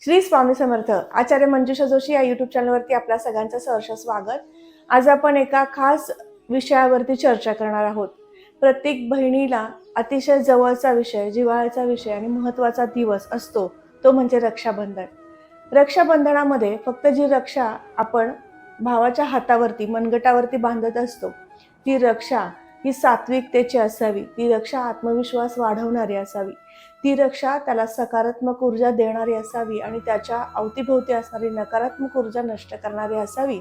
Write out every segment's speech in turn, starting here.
श्री स्वामी समर्थ. आचार्य मंजुषा जोशी या यूट्यूब चॅनलवरती आपल्या सगळ्यांचं सहर्ष स्वागत. आज आपण एका खास विषयावरती चर्चा करणार आहोत. प्रत्येक बहिणीला अतिशय जवळचा विषय, जिव्हाळ्याचा विषय आणि महत्त्वाचा दिवस असतो तो म्हणजे रक्षाबंधन. रक्षाबंधनामध्ये फक्त जी रक्षा आपण भावाच्या हातावरती मनगटावरती बांधत असतो, ती रक्षा ही सात्विकतेची असावी, ती रक्षा आत्मविश्वास वाढवणारी असावी, ती रक्षा त्याला सकारात्मक ऊर्जा देणारी असावी आणि त्याच्या अवतीभोवती असणारी नकारात्मक ऊर्जा नष्ट करणारी असावी.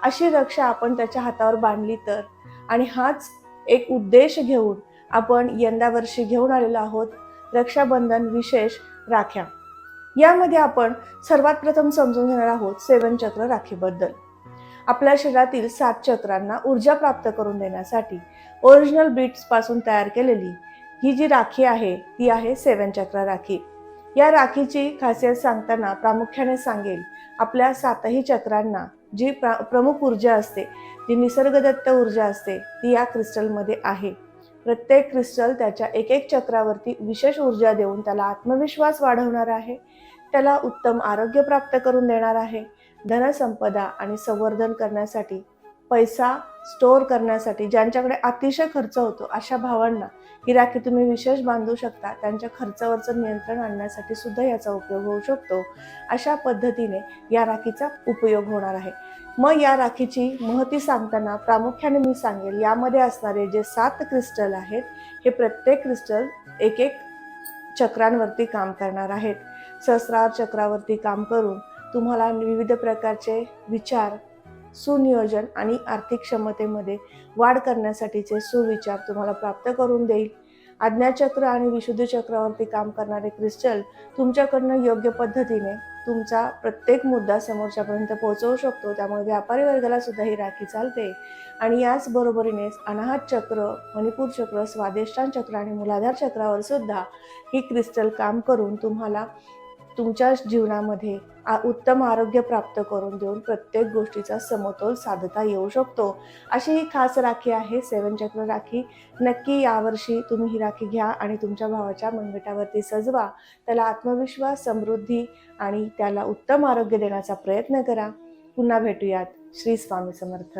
अशी रक्षा आपण त्याच्या हातावर बांधली तर, आणि हाच एक उद्देश घेऊन आपण यंदा वर्षी घेऊन आलेलो आहोत रक्षाबंधन विशेष राख्या. यामध्ये आपण सर्वात प्रथम समजून घेणार आहोत 7 चक्र राखीबद्दल. आपल्या शरीरातील 7 चक्रांना ऊर्जा प्राप्त करून देण्यासाठी ओरिजिनल बीट्स पासून तयार केलेली ही जी राखी आहे ती आहे 7 चक्र राखी. या राखीची खासियत सांगताना प्रामुख्याने सांगेल, आपल्या 7ही चक्रांना जी प्रमुख ऊर्जा असते, जी निसर्गदत्त ऊर्जा असते, ती या क्रिस्टलमध्ये आहे. प्रत्येक क्रिस्टल त्याच्या एक एक चक्रावरती विशेष ऊर्जा देऊन त्याला आत्मविश्वास वाढवणार आहे, त्याला उत्तम आरोग्य प्राप्त करून देणार आहे, धनसंपदा आणि संवर्धन करण्यासाठी, पैसा स्टोअर करण्यासाठी, ज्यांच्याकडे अतिशय खर्च होतो अशा भावांना ही राखी तुम्ही विशेष बांधू शकता. त्यांच्या खर्चावरचं नियंत्रण आणण्यासाठी सुद्धा याचा उपयोग होऊ शकतो. अशा पद्धतीने या राखीचा उपयोग होणार आहे. मग या राखीची महती सांगताना प्रामुख्याने मी सांगेल, यामध्ये असणारे जे 7 क्रिस्टल आहेत, हे प्रत्येक क्रिस्टल एक एक चक्रांवरती काम करणार आहेत. सहस्रार चक्रावरती काम करून तुम्हाला विविध प्रकारचे विचार, सुनियोजन आणि आर्थिक क्षमतेमध्ये वाढ करण्यासाठीचे सुविचार तुम्हाला प्राप्त करून देईल. आज्ञाचक्र आणि विशुद्धी चक्रावरती काम करणारे क्रिस्टल तुमच्याकडनं योग्य पद्धतीने तुमचा प्रत्येक मुद्दा समोरच्यापर्यंत पोहोचवू शकतो. त्यामुळे व्यापारी वर्गाला सुद्धा ही राखी चालते. आणि याच बरोबरीने अनाहत चक्र, मणिपूर चक्र, स्वादिष्टान चक्र आणि मूलाधार चक्रावर सुद्धा ही क्रिस्टल काम करून तुम्हाला तुमच्या जीवनामध्ये उत्तम आरोग्य प्राप्त करून देऊन प्रत्येक गोष्टीचा समतोल साधता येऊ शकतो. अशी ही खास राखी आहे 7 चक्र राखी. नक्की यावर्षी तुम्ही ही राखी घ्या आणि तुमच्या भावाच्या मनगटावरती सजवा. त्याला आत्मविश्वास, समृद्धी आणि त्याला उत्तम आरोग्य देण्याचा प्रयत्न करा. पुन्हा भेटूयात. श्री स्वामी समर्थ.